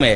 میں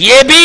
یہ بھی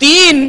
3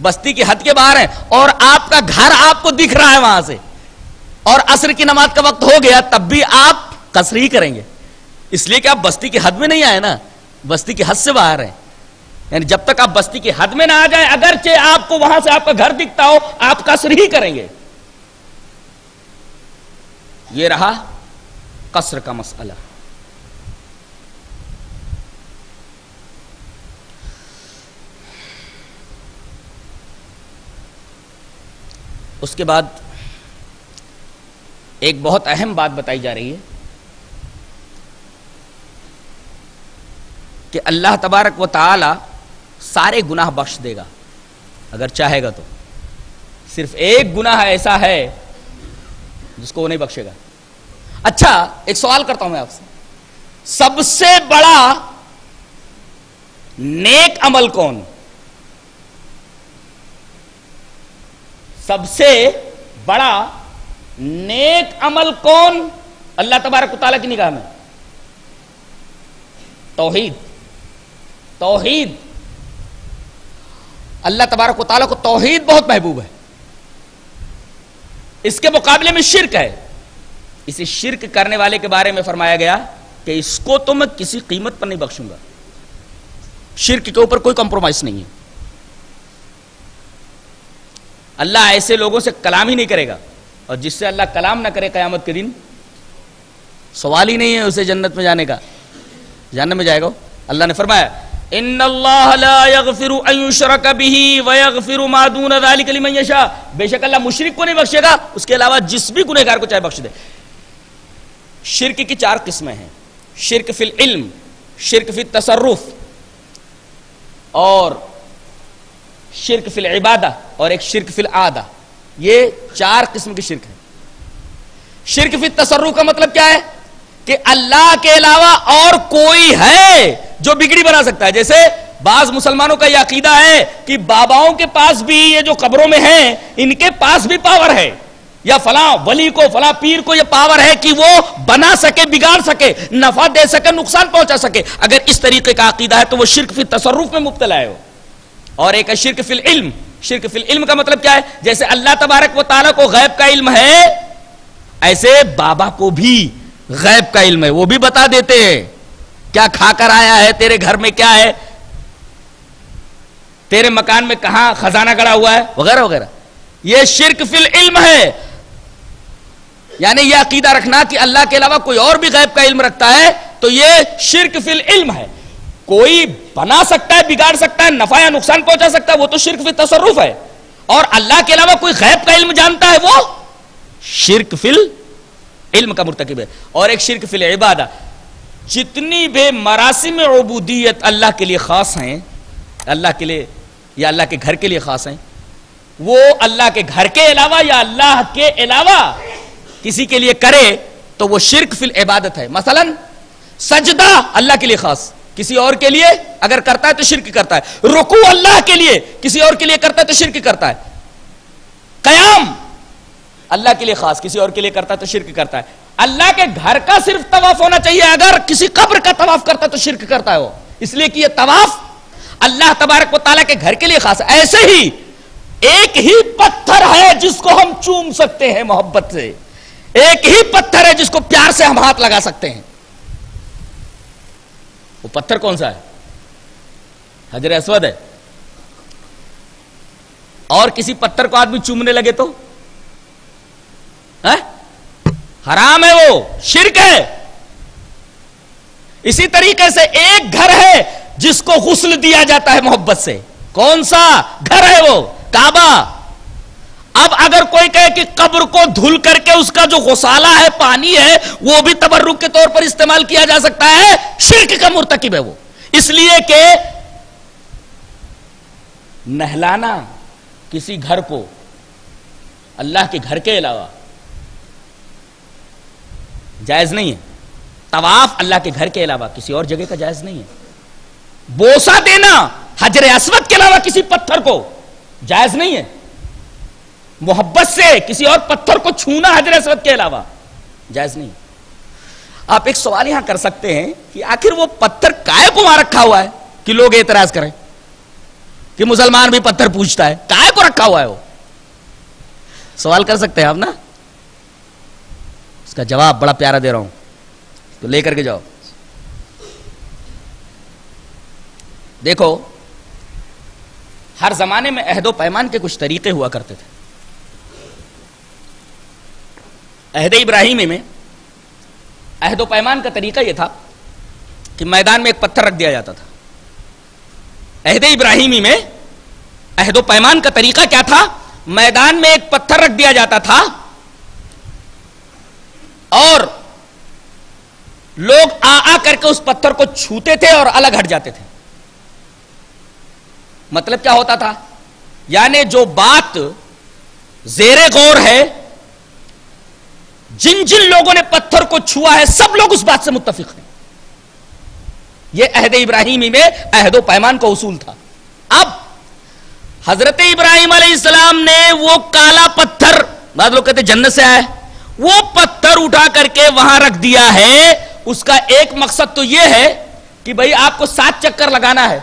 بستی کی حد کے باہر ہیں اور آپ کا گھر آپ کو دکھ رہا ہے وہاں سے، اور عصر کی نماز کا وقت ہو گیا تب بھی آپ قصر ہی کریں گے، اس لیے کہ آپ بستی کی حد میں نہیں آئے نا، بستی کی حد سے باہر ہیں. یعنی جب تک آپ بستی کی حد میں نہ آ جائیں، اگرچہ آپ کو وہاں سے آپ کا گھر دکھتا ہو، آپ قصر ہی کریں گے. یہ رہا قصر کا مسئلہ. اس کے بعد ایک بہت اہم بات بتائی جا رہی ہے کہ اللہ تبارک و تعالی سارے گناہ بخش دے گا اگر چاہے گا تو. صرف ایک گناہ ایسا ہے جس کو وہ نہیں بخشے گا. اچھا ایک سوال کرتا ہوں میں آپ سے، سب سے بڑا نیک عمل کون؟ سب سے بڑا نیک عمل کون اللہ تبارک و تعالیٰ کی نگاہ میں؟ توحید. توحید. اللہ تبارک و تعالیٰ کو توحید بہت محبوب ہے. اس کے مقابلے میں شرک ہے. اسے شرک کرنے والے کے بارے میں فرمایا گیا کہ اس کو تو میں کسی قیمت پر نہیں بخشوں گا. شرک کے اوپر کوئی کمپرومائز نہیں ہے. اللہ ایسے لوگوں سے کلام ہی نہیں کرے گا، اور جس سے اللہ کلام نہ کرے قیامت کے دن سوال ہی نہیں ہے اسے جنت میں جانے کا. جہنم میں جائے گا. اللہ نے فرمایا ان اللہ لا یغفر ان یشرک بہ ویغفر ما دون ذلک لمن یشاء. بے شک اللہ مشرک کو نہیں بخشے گا، اس کے علاوہ جس بھی گنہگار کو چاہے بخش دے. شرک کی 4 قسمیں ہیں: شرک فی العلم، شرک فی التصرف، اور شرک فی العبادہ، اور ایک شرک فی العادہ. یہ 4 قسم کی شرک ہے. شرک فی التصرف کا مطلب کیا ہے؟ کہ اللہ کے علاوہ اور کوئی ہے جو بگڑی بنا سکتا ہے. جیسے بعض مسلمانوں کا یہ عقیدہ ہے کہ باباؤں کے پاس بھی، یہ جو قبروں میں ہیں ان کے پاس بھی پاور ہے، یا فلاں ولی کو، فلاں پیر کو یہ پاور ہے کہ وہ بنا سکے، بگاڑ سکے، نفع دے سکے، نقصان پہنچا سکے. اگر اس طریقے کا عقیدہ ہے تو وہ شرک فی التصرف میں مبتلا ہے. اور ایک ہے شرک فی العلم. شرک فی العلم کا مطلب کیا ہے؟ جیسے اللہ تبارک و تعالیٰ کو غیب کا علم ہے، ایسے بابا کو بھی غیب کا علم ہے. وہ بھی بتا دیتے ہیں کیا کھا کر آیا ہے، تیرے گھر میں کیا ہے، تیرے مکان میں کہاں خزانہ گڑا ہوا ہے، وغیرہ وغیرہ. یہ شرک فی العلم ہے. یعنی یہ عقیدہ رکھنا کہ اللہ کے علاوہ کوئی اور بھی غیب کا علم رکھتا ہے تو یہ شرک فی العلم ہے. کوئی بنا سکتا ہے، بگاڑ سکتا ہے، نفع یا نقصان پہنچا سکتا ہے، وہ تو شرک فی تصرف ہے. اور اللہ کے علاوہ کوئی غیب کا علم جانتا ہے وہ شرک فی العلم کا مرتکب ہے. اور ایک شرک فی العبادہ. جتنی بھی مراسم عبودیت اللہ کے لیے خاص ہیں، اللہ کے لیے یا اللہ کے گھر کے لیے خاص ہیں، وہ اللہ کے گھر کے علاوہ یا اللہ کے علاوہ کسی کے لیے کرے تو وہ شرک فی العبادت ہے. مثلا سجدہ اللہ کے لیے خاص، کسی اور کے لیے اگر کرتا ہے تو شرک کرتا ہے. رکوع اللہ کے لیے، کسی اور کے لیے کرتا ہے تو شرک کرتا ہے. قیام اللہ کے لیے خاص، کسی اور کے لیے کرتا ہے تو شرک کرتا ہے. اللہ کے گھر کا صرف طواف ہونا چاہیے، اگر کسی قبر کا طواف کرتا ہے تو شرک کرتا ہے وہ، اس لیے کہ یہ طواف اللہ تبارک و تعالیٰ کے گھر کے لیے خاص ہے. ایسے ہی ایک ہی پتھر ہے جس کو ہم چوم سکتے ہیں محبت سے، ایک ہی پتھر ہے جس کو پیار سے ہم ہاتھ لگا سکتے ہیں. وہ پتھر کون سا ہے؟ حجر اسود ہے. اور کسی پتھر کو آدمی چومنے لگے تو حرام ہے، وہ شرک ہے. اسی طریقے سے ایک گھر ہے جس کو غسل دیا جاتا ہے محبت سے. کون سا گھر ہے وہ؟ کعبہ. اب اگر کوئی کہے کہ قبر کو دھل کر کے اس کا جو غسالہ ہے، پانی ہے، وہ بھی تبرک کے طور پر استعمال کیا جا سکتا ہے، شرک کا مرتکب ہے وہ. اس لیے کہ نہلانا کسی گھر کو اللہ کے گھر کے علاوہ جائز نہیں ہے. طواف اللہ کے گھر کے علاوہ کسی اور جگہ کا جائز نہیں ہے. بوسہ دینا حجر اسود کے علاوہ کسی پتھر کو جائز نہیں ہے. محبت سے کسی اور پتھر کو چھونا حجر اسود کے علاوہ جائز نہیں. آپ ایک سوال یہاں کر سکتے ہیں کہ آخر وہ پتھر کائے کو وہاں رکھا ہوا ہے کہ لوگ اعتراض کریں؟ کہ مسلمان بھی پتھر پوجتا ہے، کائے کو رکھا ہوا ہے وہ؟ سوال کر سکتے ہیں آپ نا، اس کا جواب بڑا پیارا دے رہا ہوں تو لے کر کے جاؤ. دیکھو ہر زمانے میں عہد و پیمان کے کچھ طریقے ہوا کرتے تھے. عہد ابراہیمی میں عہد و پیمان کا طریقہ یہ تھا کہ میدان میں ایک پتھر رکھ دیا جاتا تھا. عہد ابراہیمی میں عہد و پیمان کا طریقہ کیا تھا؟ میدان میں ایک پتھر رکھ دیا جاتا تھا اور لوگ آ کر کے اس پتھر کو چھوتے تھے اور الگ ہٹ جاتے تھے. مطلب کیا ہوتا تھا؟ یعنی جو بات زیر غور ہے، جن جن لوگوں نے پتھر کو چھوا ہے سب لوگ اس بات سے متفق ہیں. یہ عہد ابراہیمی میں عہد و پیمان کا اصول تھا. اب حضرت ابراہیم علیہ السلام نے وہ کالا پتھر، بعض لوگ کہتے جنت سے آئے، وہ پتھر اٹھا کر کے وہاں رکھ دیا ہے. اس کا ایک مقصد تو یہ ہے کہ بھئی آپ کو 7 چکر لگانا ہے.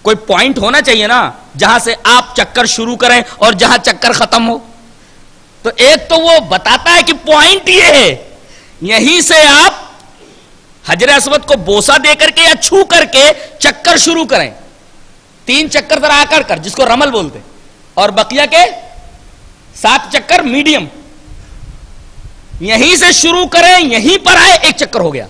کوئی پوائنٹ ہونا چاہیے نا جہاں سے آپ چکر شروع کریں اور جہاں چکر ختم ہو. تو ایک تو وہ بتاتا ہے کہ پوائنٹ یہ ہے، یہیں سے آپ حجر اسود کو بوسہ دے کر کے یا چھو کر کے چکر شروع کریں. 3 چکر ذرا آ کر جس کو رمل بولتے، اور بقیہ کے 7 چکر میڈیم. یہیں سے شروع کریں، یہیں پر آئے 1 چکر ہو گیا،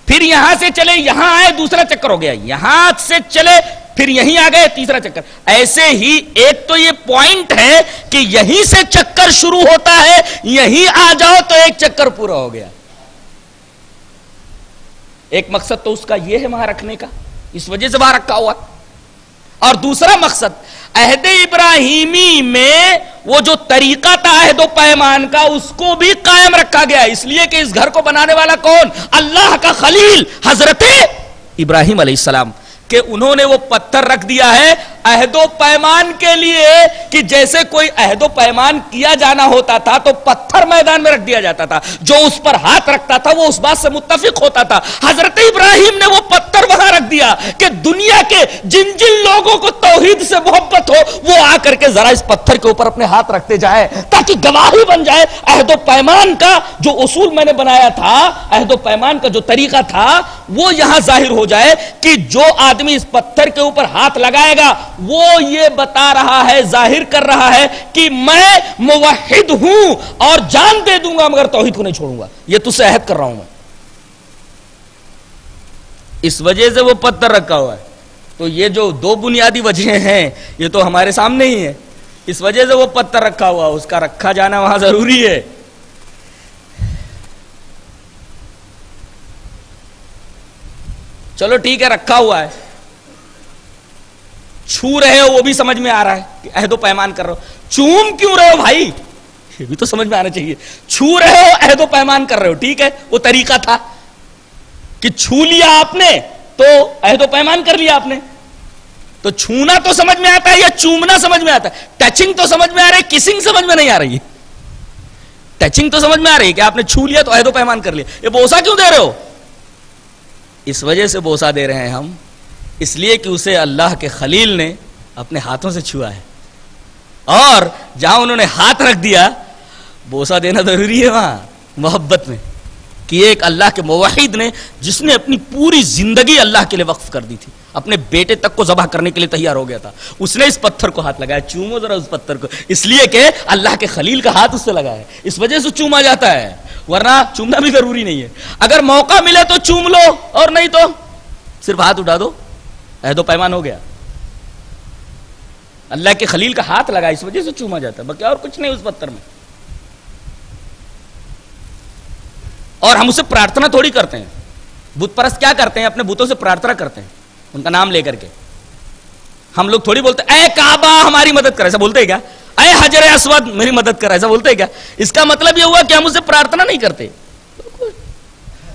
پھر یہاں سے چلے یہاں آئے 2 چکر ہو گیا، یہاں سے چلے پھر یہیں آ گئے 3 چکر. ایسے ہی ایک تو یہ پوائنٹ ہے کہ یہیں سے چکر شروع ہوتا ہے، یہیں آ جاؤ تو 1 چکر پورا ہو گیا. ایک مقصد تو اس کا یہ ہے وہاں رکھنے کا، اس وجہ سے وہاں رکھا ہوا. اور دوسرا مقصد عہد ابراہیمی میں وہ جو طریقہ تھا عہد و پیمان کا، اس کو بھی قائم رکھا گیا، اس لیے کہ اس گھر کو بنانے والا کون؟ اللہ کا خلیل حضرت ابراہیم علیہ السلام، کہ انہوں نے وہ پتھر رکھ دیا ہے عہد و پیمان کے لیے. کہ جیسے کوئی عہد و پیمان کیا جانا ہوتا تھا تو پتھر میدان میں رکھ دیا جاتا تھا، جو اس پر ہاتھ رکھتا تھا وہ اس بات سے متفق ہوتا تھا. حضرت ابراہیم نے وہ پتھر وہاں رکھ دیا کہ دنیا کے جن جن لوگوں کو توحید سے محبت ہو وہ آ کر کے ذرا اس پتھر کے اوپر اپنے ہاتھ رکھتے جائیں، تاکہ گواہی بن جائے. عہد و پیمان کا جو اصول میں نے بنایا تھا، عہد و پیمان کا جو طریقہ تھا، وہ یہاں ظاہر ہو جائے کہ جو آدمی اس پتھر کے اوپر ہاتھ لگائے گا وہ یہ بتا رہا ہے، ظاہر کر رہا ہے کہ میں موحد ہوں اور جان دے دوں گا مگر توحید کو نہیں چھوڑوں گا، یہ تجھ سے عہد کر رہا ہوں میں. اس وجہ سے وہ پتھر رکھا ہوا ہے. تو یہ جو 2 بنیادی وجہیں ہیں یہ تو ہمارے سامنے ہی ہے. اس وجہ سے وہ پتھر رکھا ہوا، اس کا رکھا جانا وہاں ضروری ہے. چلو ٹھیک ہے، رکھا ہوا ہے، چھو رہے ہو وہ بھی سمجھ میں آ رہا ہے کہ عہد و پیمان کر رہے ہو. چوم کیوں رہے ہو بھائی؟ یہ بھی تو سمجھ میں آنا چاہیے. چھو رہے ہو، عہد و پیمان کر رہے ہو، ٹھیک ہے، وہ طریقہ تھا کہ چھو لیا آپ نے تو عہد و پیمان کر لیا آپ نے. تو چھونا تو سمجھ میں آتا ہے یا چومنا سمجھ میں آتا ہے؟ ٹچنگ تو سمجھ میں آ رہی ہے، کسنگ سمجھ میں نہیں آ رہی ہے. ٹچنگ تو سمجھ میں آ رہی ہے کہ آپ نے چھو لیا تو عہد و پیمان کر لیا. یہ بوسا کیوں دے رہے ہو؟ اس وجہ سے بوسا دے رہے ہیں ہم، اس لیے کہ اسے اللہ کے خلیل نے اپنے ہاتھوں سے چھوا ہے، اور جہاں انہوں نے ہاتھ رکھ دیا بوسا دینا ضروری ہے وہاں محبت میں. کہ ایک اللہ کے موحد نے، جس نے اپنی پوری زندگی اللہ کے لیے وقف کر دی تھی، اپنے بیٹے تک کو ذبح کرنے کے لیے تیار ہو گیا تھا، اس نے اس پتھر کو ہاتھ لگایا. چومو ذرا اس پتھر کو، اس لیے کہ اللہ کے خلیل کا ہاتھ اس سے لگا ہے، اس وجہ سے چوما جاتا ہے، ورنہ چومنا بھی ضروری نہیں ہے. اگر موقع ملے تو چوم لو، اور نہیں تو صرف ہاتھ اٹھا دو، عہد و پیمان ہو گیا. اللہ کے خلیل کا ہاتھ لگا، اس وجہ سے چوما جاتا ہے، باقی اور کچھ نہیں اس پتھر میں. اور ہم اسے پرارتھنا تھوڑی کرتے ہیں. بت پرست کیا کرتے ہیں؟ اپنے بتوں سے پرارتھنا کرتے ہیں، ان کا نام لے کر کے. ہم لوگ تھوڑی بولتے اے کعبہ ہماری مدد کر، ایسا بولتے ہیں کیا؟ اے حجر اسود میری مدد کر، ایسا بولتے ہیں کیا؟ اس کا مطلب یہ ہوا کہ ہم اسے پرارتھنا نہیں کرتے.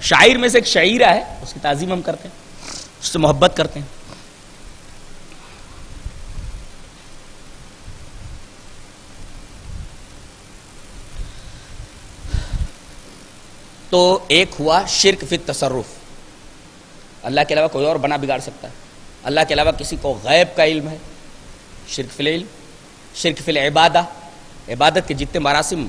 شاعر میں سے ایک شاعرہ ہے، اس کی تعظیم ہم کرتے ہیں، اس سے محبت کرتے ہیں. تو ایک ہوا شرک فی التصرف، اللہ کے علاوہ کوئی اور بنا بگاڑ سکتا ہے، اللہ کے علاوہ کسی کو غیب کا علم ہے، شرک فی العلم، شرک فی العبادہ، عبادت کے جتنے مراسم